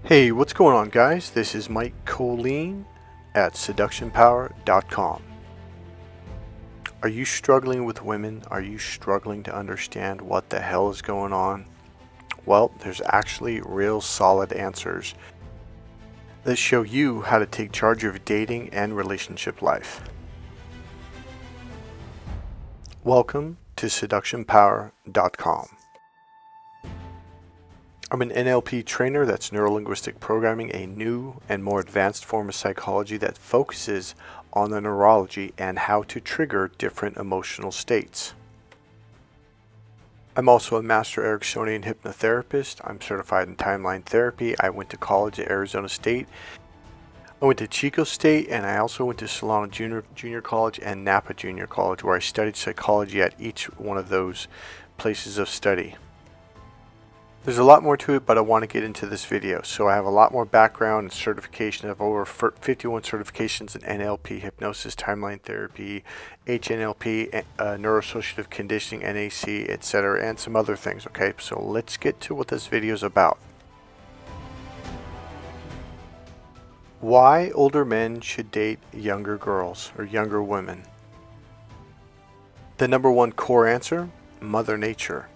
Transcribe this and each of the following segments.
Hey, what's going on, guys? This is Mike Kollin at seductionpower.com. Are you struggling with women? Are you struggling to understand what the hell is going on? Well, there's actually real solid answers that show you how to take charge of dating and relationship life. Welcome to seductionpower.com. I'm an NLP trainer, that's neuro-linguistic programming, a new and more advanced form of psychology that focuses on the neurology and how to trigger different emotional states. I'm also a master Ericksonian hypnotherapist. I'm certified in timeline therapy. I went to college at Arizona State. I went to Chico State, and I also went to Solana Junior College and Napa Junior College, where I studied psychology at each one of those places of study. There's a lot more to it, but I want to get into this video. So I have a lot more background and certification. I have over 51 certifications in NLP, hypnosis, timeline therapy, HNLP, neuroassociative conditioning, NAC, etc., and some other things. Okay, so let's get to what this video is about. Why older men should date younger girls or younger women. The number one core answer: Mother Nature.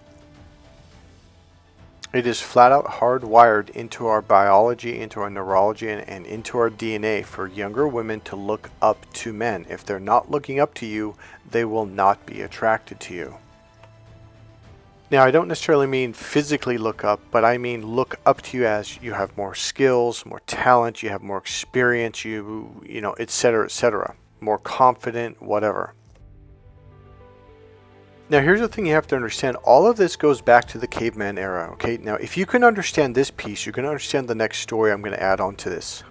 It is flat out hardwired into our biology, into our neurology, and into our DNA for younger women to look up to men. If they're not looking up to you, they will not be attracted to you. Now, I don't necessarily mean physically look up, but I mean look up to you as you have more skills, more talent, you have more experience, you know, etc., more confident, whatever. Now, here's the thing you have to understand. All of this goes back to the caveman era, okay? Now, if you can understand this piece, you can understand the next story I'm going to add on to this.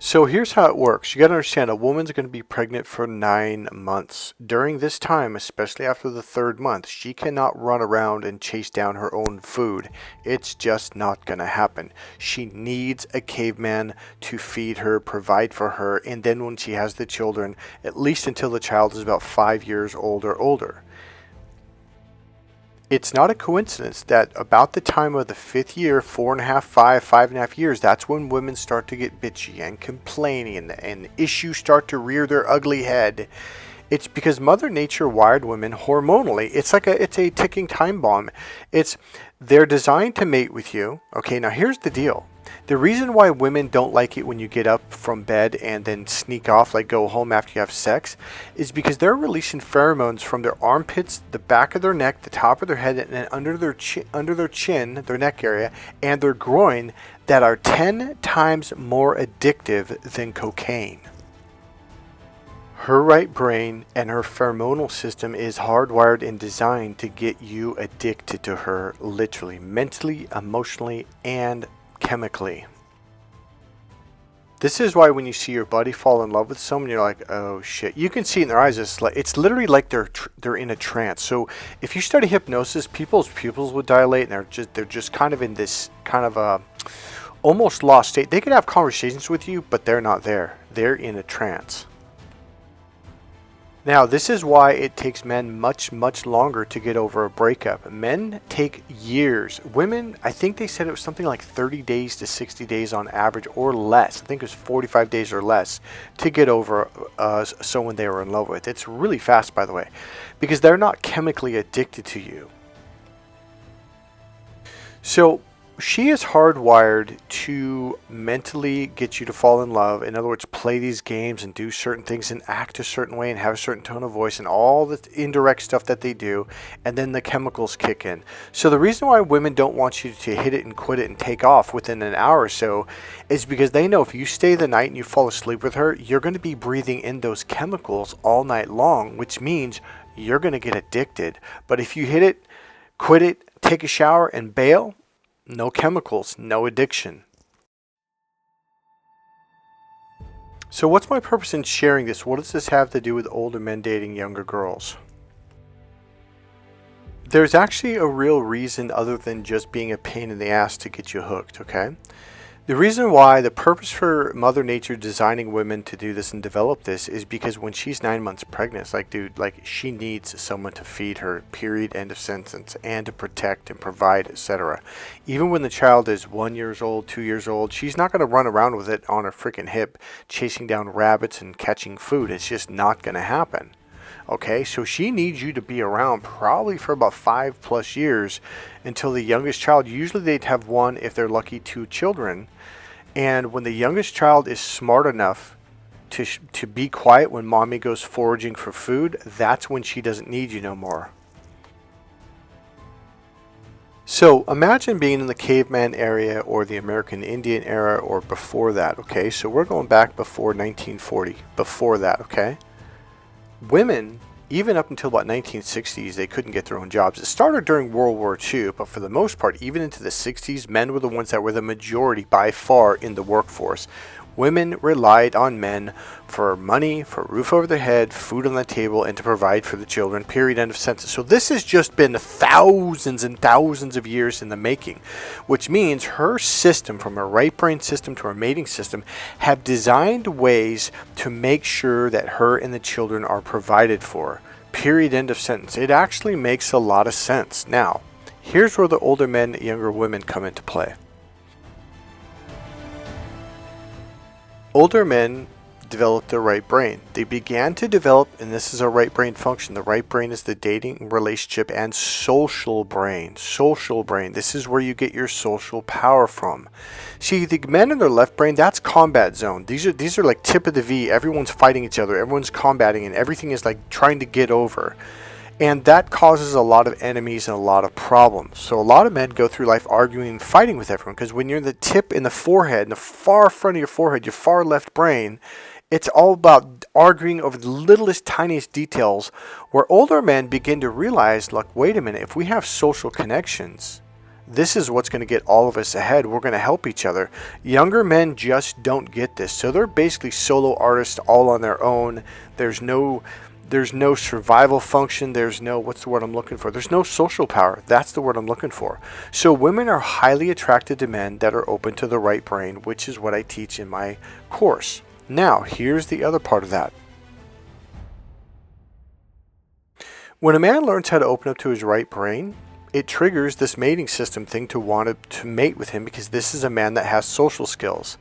So here's how it works. You got to understand, a woman's going to be pregnant for 9 months. During this time, especially after the 3rd month, she cannot run around and chase down her own food. It's just not going to happen. She needs a caveman to feed her, provide for her, and then when she has the children, at least until the child is about 5 years old or older. It's not a coincidence that about the time of the 5th year, 4.5, 5.5 years, that's when women start to get bitchy and complaining and issues start to rear their ugly head. It's because Mother Nature wired women hormonally. It's a ticking time bomb. They're designed to mate with you. Okay, now here's the deal. The reason why women don't like it when you get up from bed and then sneak off, like go home after you have sex, is because they're releasing pheromones from their armpits, the back of their neck, the top of their head, and then under their chin, their neck area, and their groin that are 10 times more addictive than cocaine. Her right brain and her pheromonal system is hardwired and designed to get you addicted to her, literally, mentally, emotionally, and chemically. This is why when you see your buddy fall in love with someone, you're like, oh shit. You can see in their eyes, it's literally like they're in a trance. So if you study hypnosis, people's pupils would dilate, and they're just kind of in this kind of a almost lost state. They could have conversations with you, but they're not there. They're in a trance. Now, this is why it takes men much, much longer to get over a breakup. Men take years. Women, I think they said it was something like 30 days to 60 days on average or less. I think it was 45 days or less to get over someone they were in love with. It's really fast, by the way, because they're not chemically addicted to you. So she is hardwired to mentally get you to fall in love. In other words, play these games and do certain things and act a certain way and have a certain tone of voice and all the indirect stuff that they do. And then the chemicals kick in. So the reason why women don't want you to hit it and quit it and take off within an hour or so is because they know if you stay the night and you fall asleep with her, you're going to be breathing in those chemicals all night long, which means you're going to get addicted. But if you hit it, quit it, take a shower and bail, no chemicals, no addiction. So what's my purpose in sharing this? What does this have to do with older men dating younger girls? There's actually a real reason other than just being a pain in the ass to get you hooked, okay? The reason why, the purpose for Mother Nature designing women to do this and develop this is because when she's 9 months pregnant, it's like, dude, like she needs someone to feed her, period, end of sentence, and to protect and provide, etc. Even when the child is 1 year old, 2 years old, she's not going to run around with it on her freaking hip, chasing down rabbits and catching food. It's just not going to happen. Okay, so she needs you to be around probably for about 5+ years until the youngest child. Usually they'd have one, if they're lucky, 2 children. And when the youngest child is smart enough to be quiet when mommy goes foraging for food, that's when she doesn't need you no more. So imagine being in the caveman area or the American Indian era or before that, okay? So we're going back before 1940, before that, okay? Women, even up until about 1960s, they couldn't get their own jobs. It started during World War II, but for the most part, even into the 60s, men were the ones that were the majority by far in the workforce. Women relied on men for money, for a roof over their head, food on the table, and to provide for the children, period, end of sentence. So this has just been thousands and thousands of years in the making, which means her system, from her right brain system to her mating system, have designed ways to make sure that her and the children are provided for, period, end of sentence. It actually makes a lot of sense. Now, here's where the older men, younger women come into play. Older men developed their right brain. They began to develop, and this is our right brain function. The right brain is the dating, relationship, and social brain. Social brain. This is where you get your social power from. See, the men in their left brain, that's combat zone. These are like tip of the V. Everyone's fighting each other. Everyone's combating, and everything is like trying to get over. And that causes a lot of enemies and a lot of problems. So a lot of men go through life arguing and fighting with everyone, because when you're in the tip in the forehead, in the far front of your forehead, your far left brain, it's all about arguing over the littlest, tiniest details, where older men begin to realize, look, wait a minute, if we have social connections, this is what's going to get all of us ahead. We're going to help each other. Younger men just don't get this. So they're basically solo artists all on their own. There's no survival function. There's no, what's the word I'm looking for? There's no social power. That's the word I'm looking for. So women are highly attracted to men that are open to the right brain, which is what I teach in my course. Now, here's the other part of that. When a man learns how to open up to his right brain, it triggers this mating system thing to want to mate with him, because this is a man that has social skills.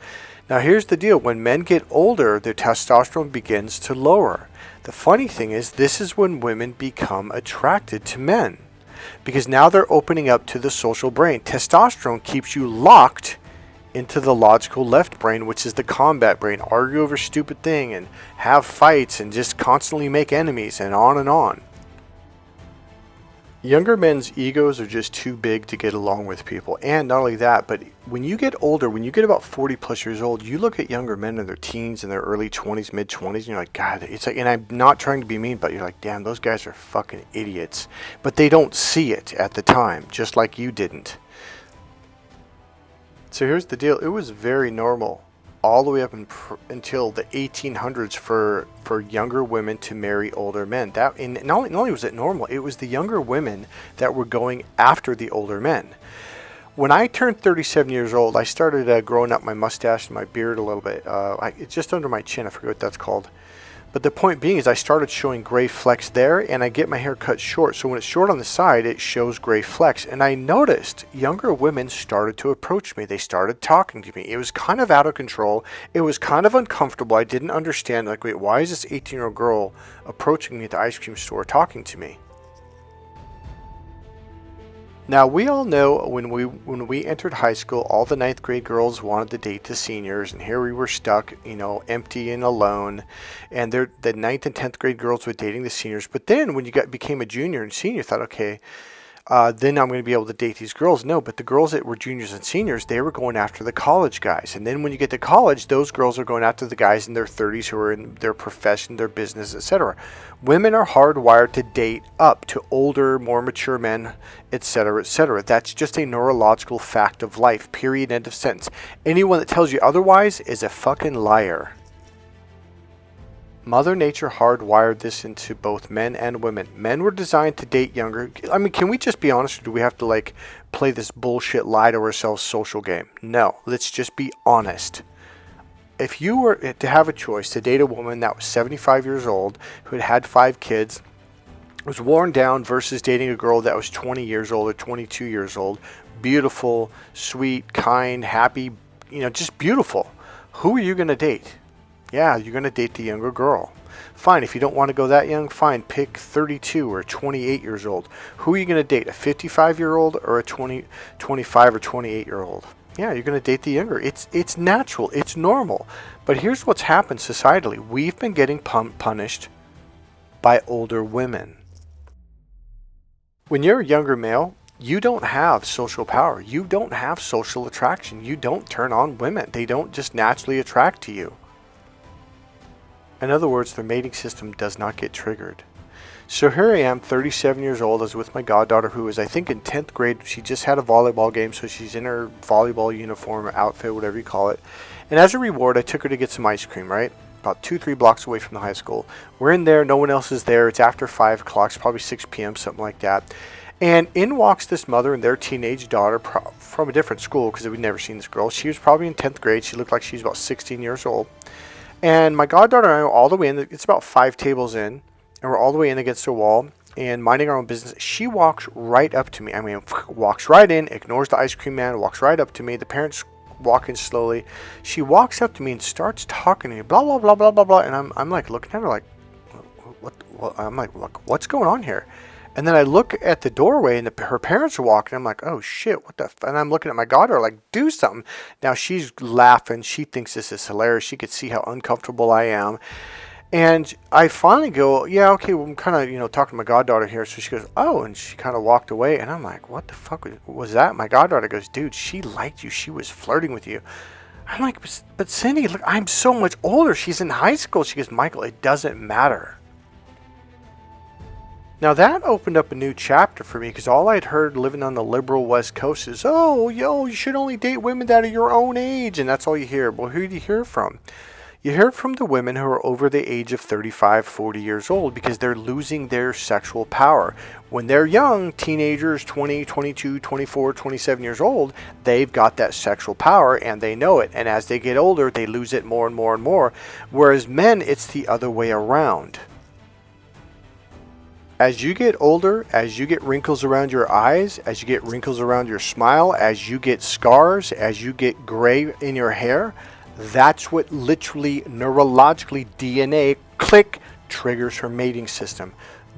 Now, here's the deal. When men get older, their testosterone begins to lower. The funny thing is, this is when women become attracted to men, because now they're opening up to the social brain. Testosterone keeps you locked into the logical left brain, which is the combat brain. Argue over stupid thing and have fights and just constantly make enemies and on and on. Younger men's egos are just too big to get along with people. And not only that, but when you get older, when you get about 40+ years old, you look at younger men in their teens, in their early 20s, mid 20s, and you're like, God, it's like, and I'm not trying to be mean, but you're like, damn, those guys are fucking idiots. But they don't see it at the time, just like you didn't. So here's the deal. It was very normal all the way up until the 1800s for younger women to marry older men. And not only was it normal, it was the younger women that were going after the older men. When I turned 37 years old, I started growing up my mustache and my beard a little bit. It's just under my chin. I forget what that's called. But the point being is I started showing gray flecks there, and I get my hair cut short. So when it's short on the side, it shows gray flecks. And I noticed younger women started to approach me. They started talking to me. It was kind of out of control. It was kind of uncomfortable. I didn't understand, like, wait, why is this 18-year-old girl approaching me at the ice cream store talking to me? Now, we all know when we entered high school, all the 9th grade girls wanted to date the seniors, and here we were stuck, empty and alone. And the 9th and 10th grade girls were dating the seniors. But then when you became a junior and senior, you thought, okay, then I'm going to be able to date these girls. No, but the girls that were juniors and seniors, they were going after the college guys. And then when you get to college, those girls are going after the guys in their 30s who are in their profession, their business, etc. Women are hardwired to date up to older, more mature men, etc., etc. That's just a neurological fact of life, period, end of sentence. Anyone that tells you otherwise is a fucking liar. Mother Nature hardwired this into both men and women. Men were designed to date younger. I mean, can we just be honest, or do we have to like play this bullshit lie to ourselves social game? No, let's just be honest. If you were to have a choice to date a woman that was 75 years old, who had had 5 kids, was worn down, versus dating a girl that was 20 years old or 22 years old, beautiful, sweet, kind, happy, just beautiful, who are you going to date? Yeah, you're going to date the younger girl. Fine, if you don't want to go that young, fine, pick 32 or 28 years old. Who are you going to date, a 55-year-old or a 25 or 28-year-old? Yeah, you're going to date the younger. It's natural. It's normal. But here's what's happened societally. We've been getting punished by older women. When you're a younger male, you don't have social power. You don't have social attraction. You don't turn on women. They don't just naturally attract to you. In other words, their mating system does not get triggered. So here I am, 37 years old. I was with my goddaughter, who is, I think, in 10th grade. She just had a volleyball game, so she's in her volleyball uniform or outfit, whatever you call it. And as a reward, I took her to get some ice cream, right? About 2-3 blocks away from the high school. We're in there. No one else is there. It's after 5 o'clock. It's probably 6 p.m., something like that. And in walks this mother and their teenage daughter from a different school, because we'd never seen this girl. She was probably in 10th grade. She looked like she was about 16 years old. And my goddaughter and I are all the way in. It's about 5 tables in. And we're all the way in against the wall and minding our own business. She walks right up to me. I mean, walks right in, ignores the ice cream man, walks right up to me. The parents walking slowly. She walks up to me and starts talking to me, blah, blah, blah, blah, blah, blah. And I'm like looking at her like, what? I'm like, look, what's going on here? And then I look at the doorway and her parents are walking. I'm like, oh shit, what the and I'm looking at my goddaughter like, do something. Now she's laughing. She thinks this is hilarious. She could see how uncomfortable I am. And I finally go, yeah, okay, well, I'm kind of, talking to my goddaughter here. So she goes, oh, and she kind of walked away. And I'm like, what the fuck was that? My goddaughter goes, dude, she liked you. She was flirting with you. I'm like, but Cindy, look, I'm so much older. She's in high school. She goes, Michael, it doesn't matter. Now that opened up a new chapter for me, because all I'd heard living on the liberal West Coast is, oh, you should only date women that are your own age. And that's all you hear. Well, who do you hear from? You hear from the women who are over the age of 35, 40 years old, because they're losing their sexual power. When they're young, teenagers, 20, 22, 24, 27 years old, they've got that sexual power and they know it. And as they get older, they lose it more and more and more. Whereas men, it's the other way around. As you get older, as you get wrinkles around your eyes, as you get wrinkles around your smile, as you get scars, as you get gray in your hair, that's what literally, neurologically, DNA, click, triggers her mating system.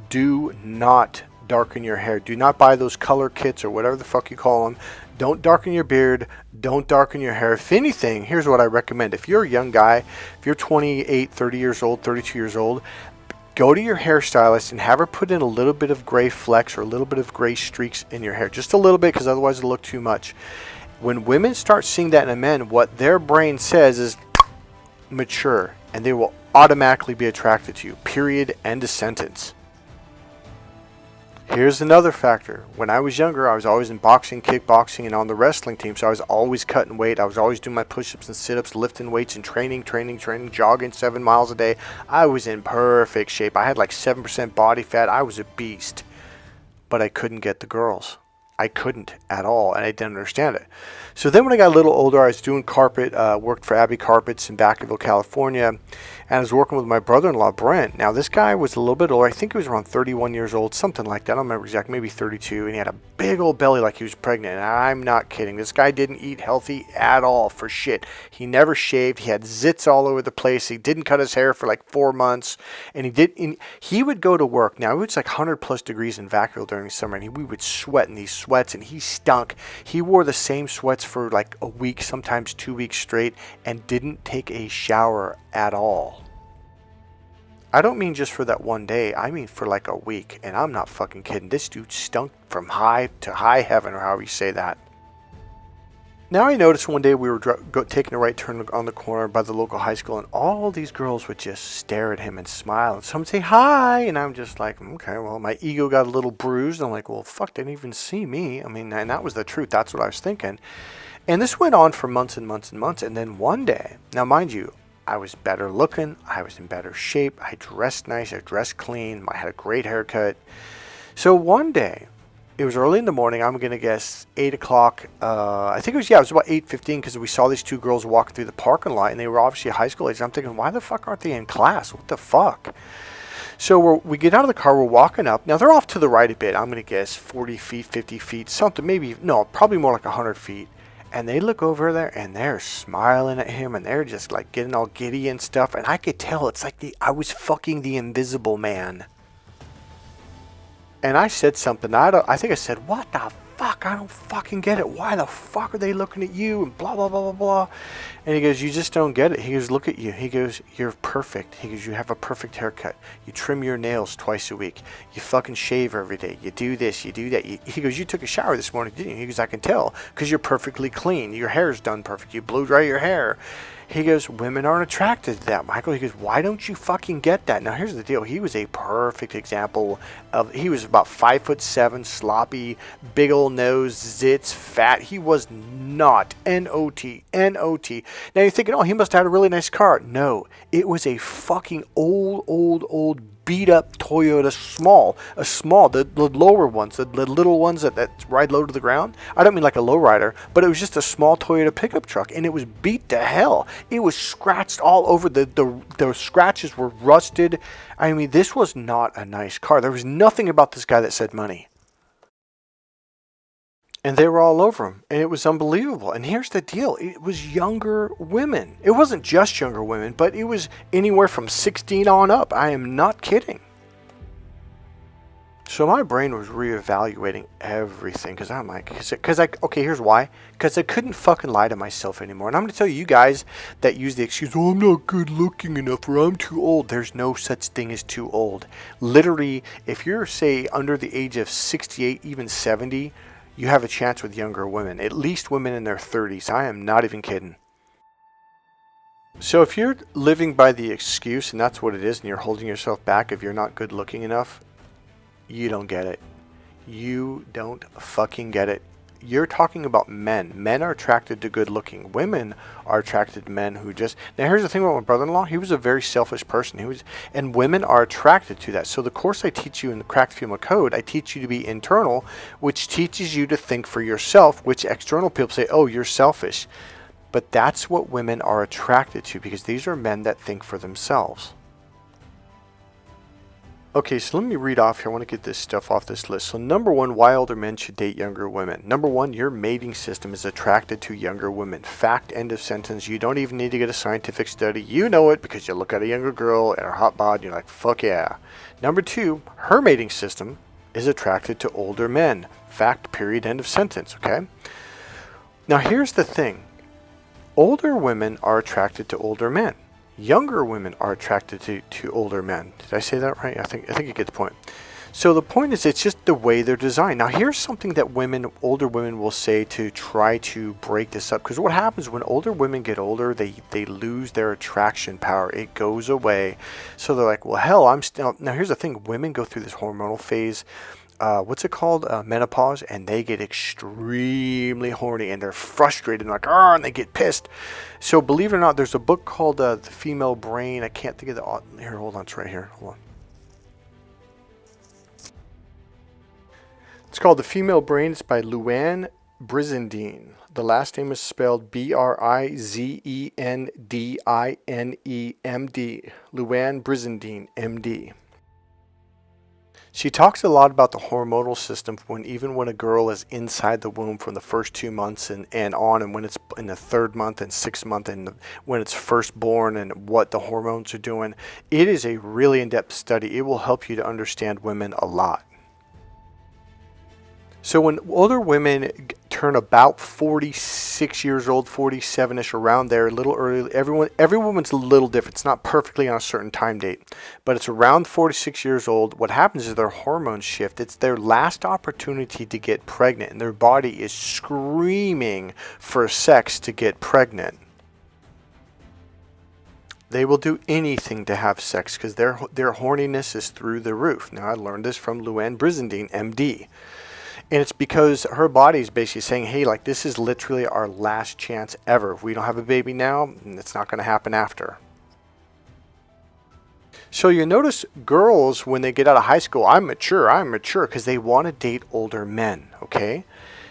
Do not darken your hair. Do not buy those color kits or whatever the fuck you call them. Don't darken your beard. Don't darken your hair. If anything, here's what I recommend. If you're a young guy, if you're 28, 30 years old, 32 years old, go to your hairstylist and have her put in a little bit of gray flecks or a little bit of gray streaks in your hair. Just a little bit, because otherwise it'll look too much. When women start seeing that in a man, what their brain says is mature, and they will automatically be attracted to you. Period. End of sentence. Here's another factor. When I was younger, I was always in boxing, kickboxing, and on the wrestling team, so I was always cutting weight. I was always doing my push-ups and sit-ups, lifting weights and training, jogging 7 miles a day. I was in perfect shape. I had like 7% body fat. I was a beast. But I couldn't get the girls. I couldn't at all, and I didn't understand it. So then when I got a little older, I was doing carpet, worked for Abbey Carpets in Vacaville, California, and I was working with my brother-in-law, Brent. Now, this guy was a little bit older. I think he was around 31 years old, something like that. I don't remember exactly, maybe 32, and he had a big old belly like he was pregnant, and I'm not kidding. This guy didn't eat healthy at all for shit. He never shaved. He had zits all over the place. He didn't cut his hair for like 4 months, and he would go to work. Now, it was like 100-plus degrees in Vacaville during the summer, and we would sweat in these sweats, and he stunk. He wore the same sweats for like a week, sometimes 2 weeks straight, and didn't take a shower at all. I don't mean just for that one day. I mean for like a week, and I'm not fucking kidding. This dude stunk from high to high heaven, or however you say that. Now I noticed one day we were taking a right turn on the corner by the local high school, and all these girls would just stare at him and smile, and some would say hi, and I'm just like, okay, well, my ego got a little bruised. I'm like, well, fuck, they didn't even see me. I mean, and that was the truth. That's what I was thinking. And this went on for months and months and months, and then one day, now mind you, I was better looking. I was in better shape. I dressed nice. I dressed clean. I had a great haircut. So one day, it was early in the morning. I'm going to guess 8 o'clock. I think it was about 8:15 because we saw these two girls walking through the parking lot, and they were obviously high school age. I'm thinking, why the fuck aren't they in class? What the fuck? So we get out of the car. We're walking up. Now, they're off to the right a bit. I'm going to guess 40 feet, 50 feet, something. Maybe, no, probably more like 100 feet. And they look over there, and they're smiling at him, and they're just like getting all giddy and stuff. And I could tell it's like I was fucking the Invisible Man. And I said something. I think I said, what the fuck? I don't fucking get it. Why the fuck are they looking at you? And blah, blah, blah, blah, blah. And he goes, you just don't get it. He goes, look at you. He goes, you're perfect. He goes, you have a perfect haircut. You trim your nails twice a week. You fucking shave every day. You do this, you do that. He goes, you took a shower this morning, didn't you? He goes, I can tell because you're perfectly clean. Your hair's done perfect. You blow dry your hair. He goes, women aren't attracted to that, Michael. He goes, why don't you fucking get that? Now, here's the deal. He was a perfect example of, he was about 5'7", sloppy, big old nose, zits, fat. He was not N-O-T. Now, you're thinking, oh, he must have had a really nice car. No, it was a fucking old, beat up Toyota small, the lower ones, the little ones that ride low to the ground. I don't mean like a lowrider, but it was just a small Toyota pickup truck, and it was beat to hell. It was scratched all over. The scratches were rusted. I mean, this was not a nice car. There was nothing about this guy that said money. And they were all over him, and it was unbelievable. And here's the deal. It was younger women. It wasn't just younger women, but it was anywhere from 16 on up. I am not kidding. So my brain was reevaluating everything, because I'm like, okay, here's why. Because I couldn't fucking lie to myself anymore. And I'm going to tell you guys that use the excuse, oh, I'm not good looking enough, or I'm too old. There's no such thing as too old. Literally, if you're, say, under the age of 68, even 70, you have a chance with younger women, at least women in their 30s. I am not even kidding. So if you're living by the excuse, and that's what it is, and you're holding yourself back if you're not good looking enough, you don't get it. You don't fucking get it. You're talking about men. Men are attracted to good looking. Women are attracted to men who just... Now here's the thing about my brother-in-law. He was a very selfish person. And women are attracted to that. So the course I teach you in the Cracked Female Code, I teach you to be internal, which teaches you to think for yourself, which external people say, oh, you're selfish. But that's what women are attracted to, because these are men that think for themselves. Okay, so let me read off here. I want to get this stuff off this list. So number one, why older men should date younger women. Number one, your mating system is attracted to younger women. Fact, end of sentence. You don't even need to get a scientific study. You know it because you look at a younger girl and her hot bod and you're like, fuck yeah. Number two, her mating system is attracted to older men. Fact, period, end of sentence, okay? Now here's the thing. Older women are attracted to older men. Younger women are attracted to older men. Did I say that right? I think you get the point. So the point is, it's just the way they're designed. Now here's something that older women will say to try to break this up. Because what happens when older women get older, they lose their attraction power. It goes away. So they're like, well, hell, I'm still... Now here's the thing. Women go through this hormonal phase. What's it called? Menopause, and they get extremely horny, and they're frustrated, and like, and they get pissed. So believe it or not, there's a book called The Female Brain. I can't think of the... Here, hold on, it's right here. Hold on. It's called The Female Brain. It's by Luann Brizendine. The last name is spelled Brizendinemd. Luann Brizendine, MD. She talks a lot about the hormonal system even when a girl is inside the womb from the first 2 months and on, and when it's in the 3rd month and 6th month, and when it's first born, and what the hormones are doing. It is a really in-depth study. It will help you to understand women a lot. So when older women turn about 46 years old, 47-ish, around there, a little early, every woman's a little different. It's not perfectly on a certain time date, but it's around 46 years old. What happens is their hormones shift. It's their last opportunity to get pregnant, and their body is screaming for sex to get pregnant. They will do anything to have sex because their horniness is through the roof. Now, I learned this from Luann Brizendine, MD. And it's because her body's basically saying, hey, this is literally our last chance ever. If we don't have a baby now, it's not going to happen after. So you notice girls, when they get out of high school, I'm mature, because they want to date older men, okay?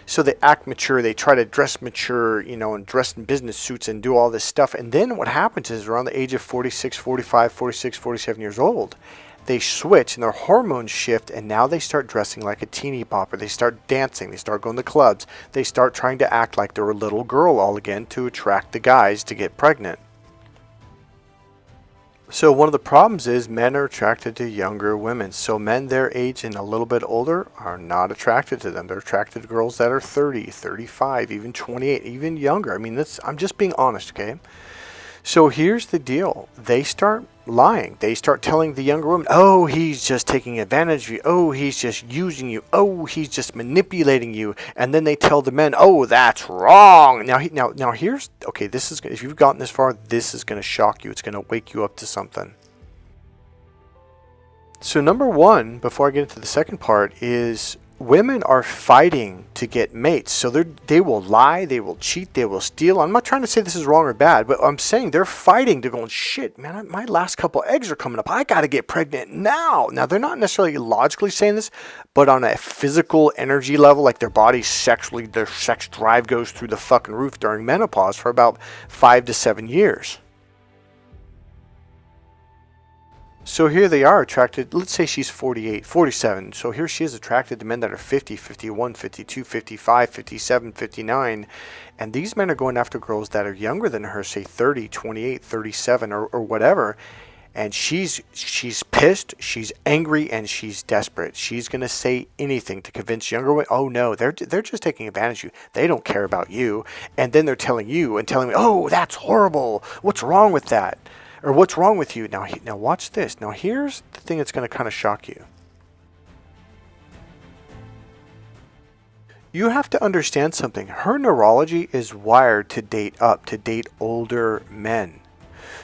So they act mature, they try to dress mature, and dress in business suits and do all this stuff. And then what happens is around the age of 46, 45, 46, 47 years old, they switch and their hormones shift, and now they start dressing like a teeny bopper. They start dancing, they start going to clubs, they start trying to act like they're a little girl all again to attract the guys to get pregnant. So one of the problems is men are attracted to younger women. So men their age and a little bit older are not attracted to them. They're attracted to girls that are 30, 35, even 28, even younger. I mean, I'm just being honest, okay? So here's the deal. They start lying. They start telling the younger woman, oh, he's just taking advantage of you. Oh, he's just using you. Oh, he's just manipulating you. And then they tell the men, oh, that's wrong. Now here's, okay, this is, if you've gotten this far, this is going to shock you. It's going to wake you up to something. So number one, before I get into the second part, is women are fighting to get mates. So they will lie, they will cheat, they will steal. I'm not trying to say this is wrong or bad, but I'm saying they're fighting. They're going, shit, man, my last couple eggs are coming up. I got to get pregnant now. Now, they're not necessarily logically saying this, but on a physical energy level, like their body sexually, their sex drive goes through the fucking roof during menopause for about 5 to 7 years. So here they are attracted, let's say she's 48, 47. So here she is attracted to men that are 50, 51, 52, 55, 57, 59. And these men are going after girls that are younger than her, say 30, 28, 37 or whatever. And she's pissed, she's angry, and she's desperate. She's going to say anything to convince younger women, oh no, they're just taking advantage of you. They don't care about you. And then they're telling you and telling me, oh, that's horrible. What's wrong with that? Or what's wrong with you? Now watch this. Now here's the thing that's going to kind of shock you. You have to understand something. Her neurology is wired to date up, to date older men.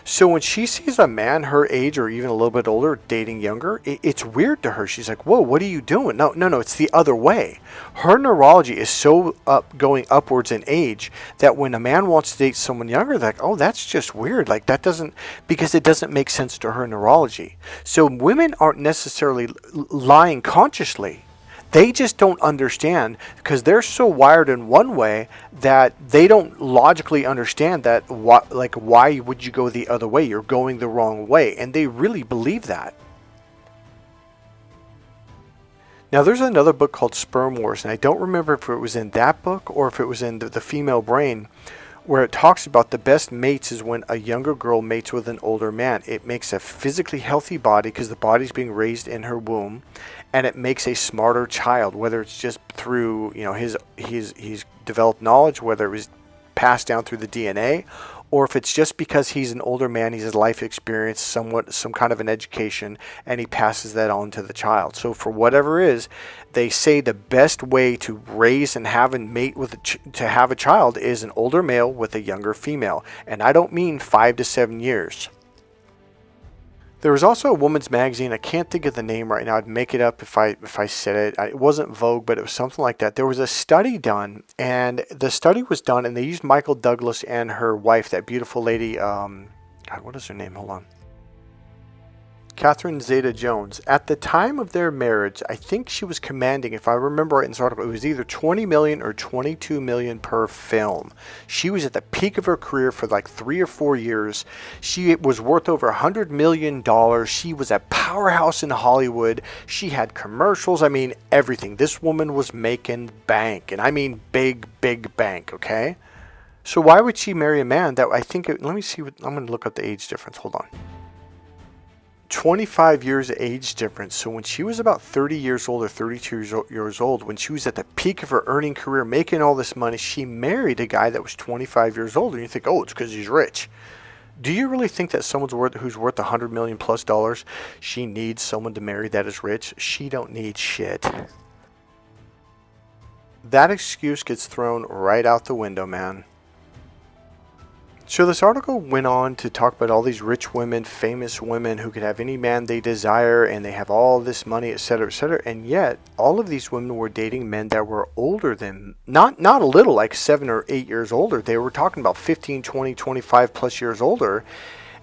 So when she sees a man her age or even a little bit older dating younger, it's weird to her. She's like, whoa, what are you doing? No, it's the other way. Her neurology is so going upwards in age that when a man wants to date someone younger, they're like, oh, that's just weird. Like because it doesn't make sense to her neurology. So women aren't necessarily lying consciously. They just don't understand because they're so wired in one way that they don't logically understand that why would you go the other way? You're going the wrong way. And they really believe that. Now there's another book called Sperm Wars, and I don't remember if it was in that book or if it was in the Female Brain, where it talks about the best mates is when a younger girl mates with an older man. It makes a physically healthy body because the body's being raised in her womb, and it makes a smarter child, whether it's just through he's developed knowledge, whether it was passed down through the DNA, or if it's just because he's an older man, he's a life experience, some kind of an education, and he passes that on to the child. So for whatever it is, they say the best way to raise and have and mate with to have a child is an older male with a younger female. And I don't mean 5 to 7 years. There was also a woman's magazine. I can't think of the name right now. I'd make it up if I said it. It wasn't Vogue, but it was something like that. There was a study done, and the study was done, and they used Michael Douglas and her wife, that beautiful lady. God, what is her name? Hold on. Catherine Zeta-Jones. At the time of their marriage, I think she was commanding, if I remember right in this article, it was either $20 million or $22 million per film. She was at the peak of her career for like 3 or 4 years. She was worth over $100 million. She was a powerhouse in Hollywood. She had commercials. I mean, everything. This woman was making bank, and I mean big, big bank, okay? So why would she marry a man that let me see, I'm going to look up the age difference. Hold on. 25 years age difference. So when she was about 30 years old or 32 years old, when she was at the peak of her earning career, making all this money, she married a guy that was 25 years old. And you think, oh, it's because he's rich. Do you really think that who's worth $100 million plus dollars, she needs someone to marry that is rich? She don't need shit. That excuse gets thrown right out the window, man. So this article went on to talk about all these rich women, famous women who could have any man they desire, and they have all this money, etc., etc. And yet, all of these women were dating men that were older than, not a little, like 7 or 8 years older. They were talking about 15, 20, 25 plus years older.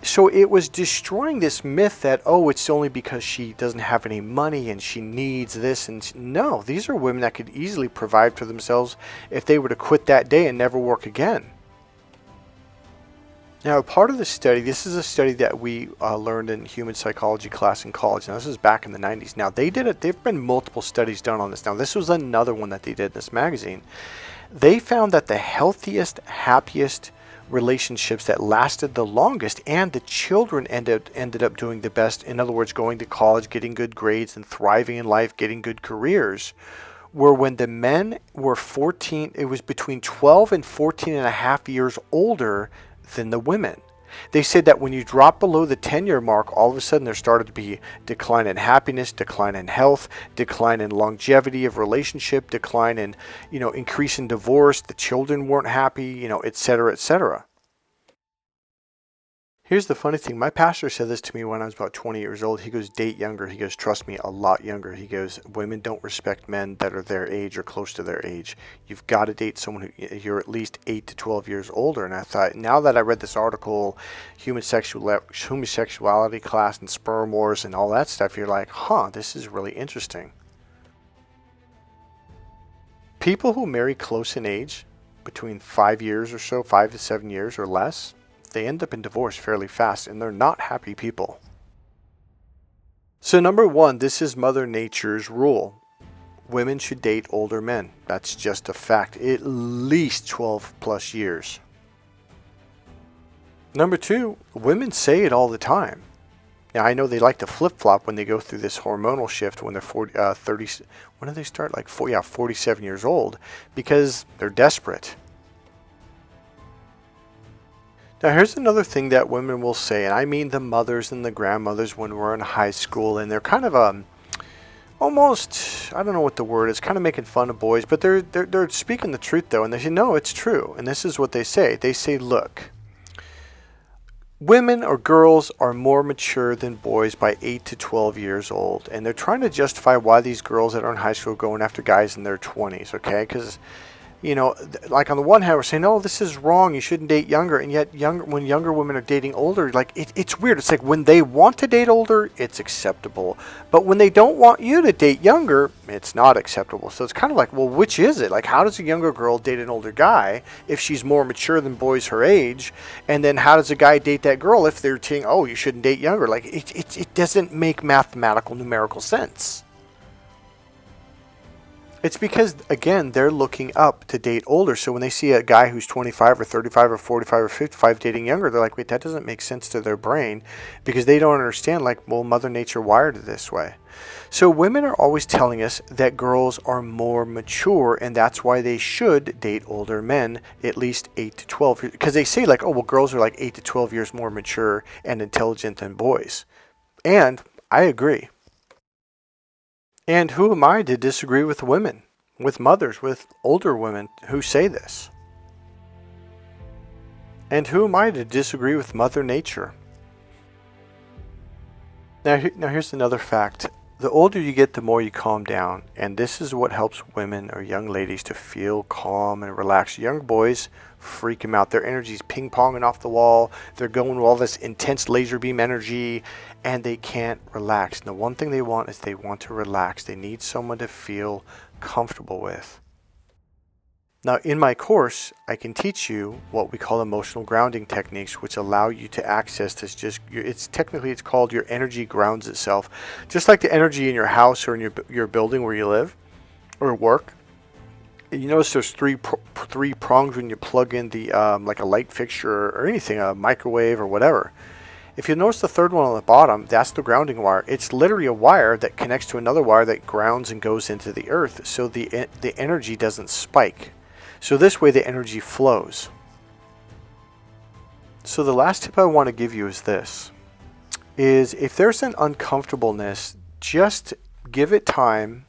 So it was destroying this myth that, oh, it's only because she doesn't have any money and she needs this. And no, these are women that could easily provide for themselves if they were to quit that day and never work again. Now, part of the study, this is a study that we learned in human psychology class in college. Now, this is back in the 90s. Now, they've been multiple studies done on this. Now, this was another one that they did in this magazine. They found that the healthiest, happiest relationships that lasted the longest and the children ended up doing the best, in other words, going to college, getting good grades, and thriving in life, getting good careers, were when the men were 14, it was between 12 and 14 and a half years older than the women. They said that when you drop below the 10-year mark, all of a sudden there started to be decline in happiness, decline in health, decline in longevity of relationship, decline in, increase in divorce, the children weren't happy, et cetera, et cetera. Here's the funny thing. My pastor said this to me when I was about 20 years old. He goes, date younger. He goes, trust me, a lot younger. He goes, women don't respect men that are their age or close to their age. You've got to date someone who you're at least 8 to 12 years older. And I thought, now that I read this article, human sexuality class and sperm wars and all that stuff, you're like, this is really interesting. People who marry close in age, between 5 years or so, 5 to 7 years or less, they end up in divorce fairly fast, and they're not happy people. So number one, this is Mother Nature's rule. Women should date older men. That's just a fact. At least 12 plus years. Number two, women say it all the time. Now, I know they like to flip-flop when they go through this hormonal shift when they're 30, when do they start? 47 years old, because they're desperate. Now, here's another thing that women will say, and I mean the mothers and the grandmothers when we're in high school, and they're kind of almost, I don't know what the word is, kind of making fun of boys, but they're speaking the truth though, and they say, no, it's true. And this is what they say. They say, look, women or girls are more mature than boys by 8 to 12 years old, and they're trying to justify why these girls that are in high school are going after guys in their 20s, okay? Because like on the one hand, we're saying, no, this is wrong. You shouldn't date younger. And yet when younger women are dating older, it's weird. It's like when they want to date older, it's acceptable. But when they don't want you to date younger, it's not acceptable. So it's kind of like, well, which is it? Like, how does a younger girl date an older guy if she's more mature than boys her age? And then how does a guy date that girl if they're saying, oh, you shouldn't date younger? Like, it doesn't make mathematical, numerical sense. It's because, again, they're looking up to date older. So when they see a guy who's 25 or 35 or 45 or 55 dating younger, they're like, wait, that doesn't make sense to their brain, because they don't understand, well, Mother Nature wired it this way. So women are always telling us that girls are more mature, and that's why they should date older men, at least 8 to 12 years. Because they say, girls are 8 to 12 years more mature and intelligent than boys. And I agree. And who am I to disagree with women, with mothers, with older women who say this? And who am I to disagree with Mother Nature? Now here's another fact. The older you get, the more you calm down. And this is what helps women or young ladies to feel calm and relaxed. Young boys freak them out. Their energy's ping-ponging off the wall. They're going with all this intense laser beam energy, and they can't relax. And the one thing they want is they want to relax. They need someone to feel comfortable with. Now, in my course, I can teach you what we call emotional grounding techniques, which allow you to access this. It's called your energy grounds itself. Just like the energy in your house or in your building where you live or work. You notice there's three prongs when you plug in the like a light fixture or anything, a microwave or whatever. If you notice the third one on the bottom, that's the grounding wire. It's literally a wire that connects to another wire that grounds and goes into the earth, so the energy doesn't spike. So this way the energy flows. So the last tip I want to give you is this, is if there's an uncomfortableness, just give it time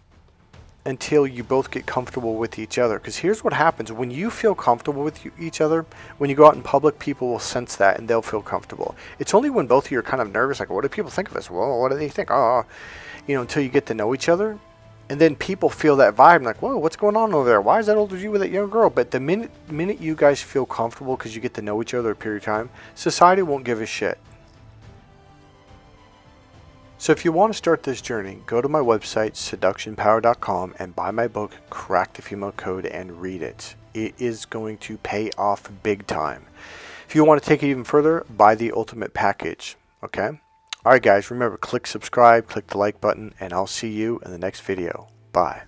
until you both get comfortable with each other. Because here's what happens. When you feel comfortable with each other, when you go out in public, people will sense that and they'll feel comfortable. It's only when both of you are kind of nervous, like, what do people think of us? Well, what do they think? Until you get to know each other. And then people feel that vibe, like, whoa, what's going on over there? Why is that older you with that young girl? But the minute you guys feel comfortable because you get to know each other a period of time, society won't give a shit. So if you want to start this journey, go to my website, seductionpower.com, and buy my book, Crack the Female Code, and read it. It is going to pay off big time. If you want to take it even further, buy the ultimate package. Okay? Alright guys, remember, click subscribe, click the like button, and I'll see you in the next video. Bye.